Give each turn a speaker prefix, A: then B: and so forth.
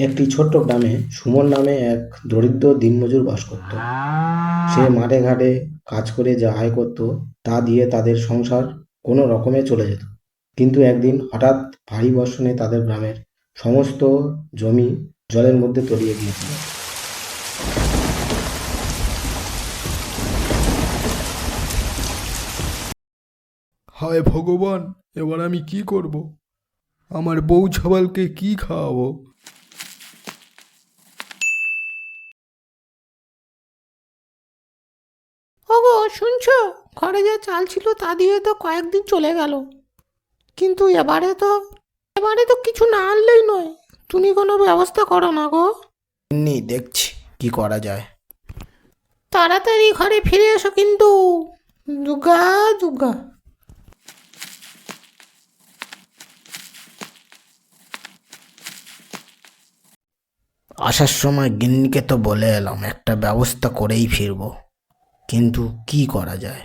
A: একটি ছোট্ট গ্রামে সুমন নামে এক দরিদ্র দিনমজুর বাস করত। সে মাঠে ঘাটে কাজ করে যা আয় করত তা দিয়ে তাদের সংসার কোনো রকমে চলে যেত। কিন্তু একদিন হঠাৎ ভারী বর্ষণে তাদের গ্রামের সমস্ত জমি জলের মধ্যে তলিয়ে গিয়েছিল।
B: হায় ভগবান, এবার আমি কি করব? আমার বউ ছাবালকে কি খাওয়াবো?
C: ওগো শুনছো? ঘরে যা চাল ছিল তা দিয়ে তো কয়েকদিন চলে গেল, কিন্তু এবারে তো কিছু না আনলেই নয়। তুমি কোনো ব্যবস্থা করো না গো।
A: এমনি দেখছি কি করা যায়।
C: তাড়াতাড়ি ঘরে ফিরে এসো কিন্তু। দুর্গা দুর্গা।
A: আসার সময় গিন্নিকে তো বলে এলাম একটা ব্যবস্থা করেই ফিরবো, কিন্তু কি করা যায়।